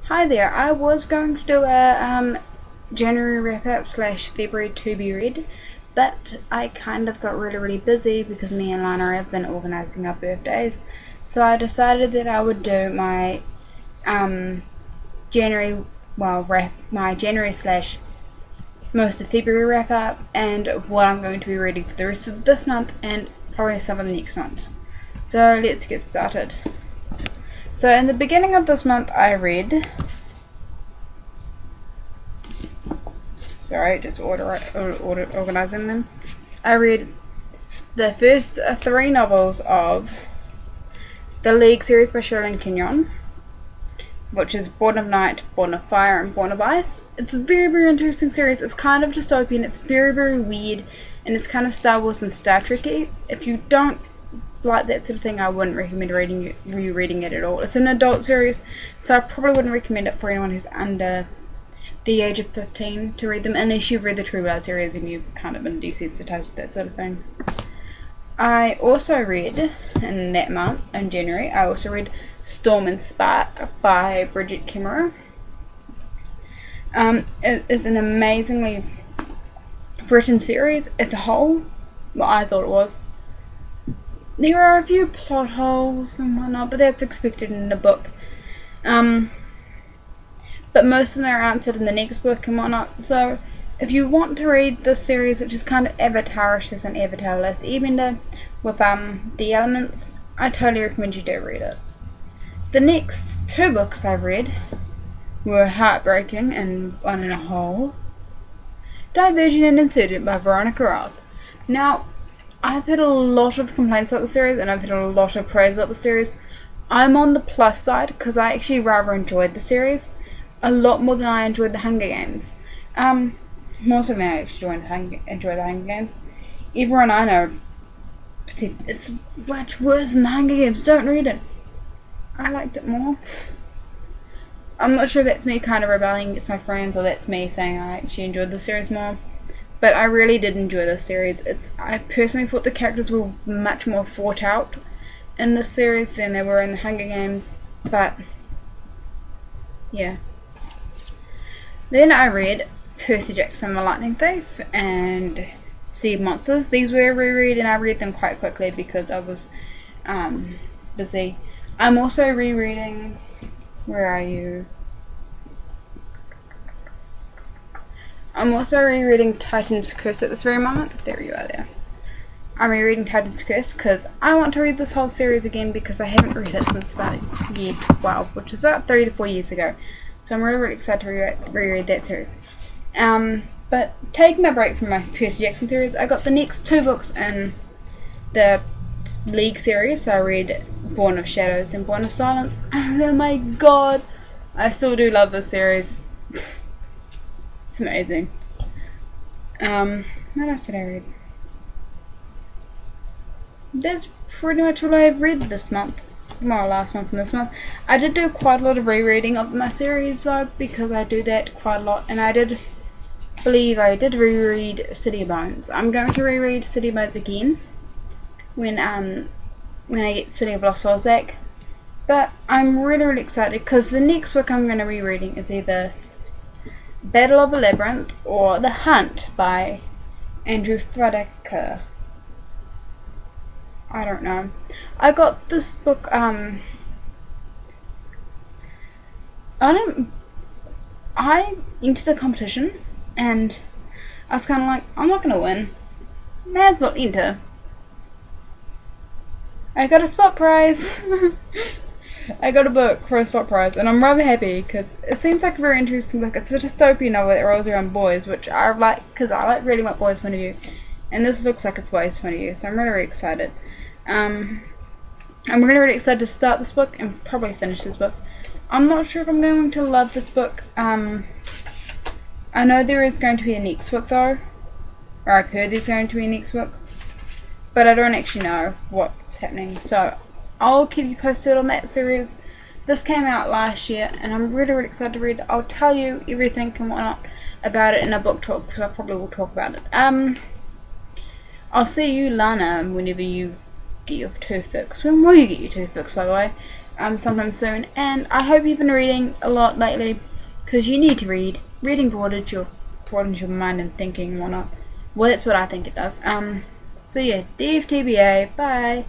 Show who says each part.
Speaker 1: Hi there. I was going to do a January wrap up slash February to be read, but I kind of got really busy because me and Lana have been organising our birthdays. So I decided that I would do my January my January slash most of February wrap up and what I'm going to be reading for the rest of this month and probably some of the next month. So let's get started. So in the beginning of this month I read, just organising them. I read the first three novels of the League series by Sherlyn Kenyon, which is Born of Night, Born of Fire, and Born of Ice. It's a very interesting series. It's kind of dystopian, it's very weird, and it's kind of Star Wars and Star Trek-y. If you don't like that sort of thing, I wouldn't recommend rereading it at all. It's an adult series, so I probably wouldn't recommend it for anyone who's under the age of 15 to read them, unless you've read the True Blood series and you've kind of been desensitized to that sort of thing. I also read, in that month, in January, I also read Storm and Spark by Bridget Kemmerer. It is an amazingly written series as a whole. Well, I thought it was. There are a few plot holes and whatnot, but that's expected in the book. But most of them are answered in the next book and whatnot. So if you want to read this series, which is kind of Avatar-ish, there's an Avatar-less Airbender with the elements, I totally recommend you do read it. The next two books I read were Heartbreaking and One in a Hole, Divergent and Insurgent by Veronica Roth. Now, I've had a lot of complaints about the series and I've had a lot of praise about the series. I'm on the plus side because I actually rather enjoyed the series a lot more than I enjoyed the Hunger Games. More so than I actually enjoy the Hunger Games. Everyone I know said it's much worse than the Hunger Games, don't read it. I liked it more. I'm not sure if that's me kind of rebelling against my friends or that's me saying I actually enjoyed the series more. But I really did enjoy this series. I personally thought the characters were much more thought out in this series than they were in the Hunger Games. But yeah. Then I read Percy Jackson the Lightning Thief and Sea of Monsters. These were reread and I read them quite quickly because I was busy. I'm also rereading, where are you? I'm also rereading Titan's Curse at this very moment. There you are there. I'm rereading Titan's Curse because I want to read this whole series again because I haven't read it since about year 12, which is about 3 to 4 years ago. So I'm really excited to reread that series. But taking a break from my Percy Jackson series, I got the next two books in the League series. So I read Born of Shadows and Born of Silence. Oh my god! I still do love this series. It's amazing. What else did I read? That's pretty much all I've read this month. Well, last month and this month. I did do quite a lot of rereading of my series though, because I do that quite a lot, and I did reread City of Bones. I'm going to reread City of Bones again when I get City of Lost Souls back. But I'm really excited because the next book I'm going to be reading is either Battle of the Labyrinth or The Hunt by Andrew Frederick. I don't know. I got this book, I entered a competition and I was kind of like, I'm not going to win. May as well enter. I got a spot prize. I got a book for a spot prize and I'm rather happy because it seems like a very interesting book. It's a dystopian novel that rolls around boys, which I like because I like reading about boys' point of view. And this looks like it's boys' point of view, so I'm really excited. I'm really excited to start this book and probably finish this book. I'm not sure if I'm going to love this book. I know there is going to be a next book though, or I've heard there's going to be a next book, but I don't actually know what's happening. So I'll keep you posted on that series. This came out last year and I'm really excited to read it. I'll tell you everything and whatnot about it in a book talk because I probably will talk about it. I'll see you, Lana, whenever you get your tooth fixed. When will you get your tooth fixed, by the way? sometime soon. And I hope you've been reading a lot lately, because you need to read. Reading broadens your mind and thinking and whatnot. Well, that's what I think it does. So yeah, DFTBA, bye.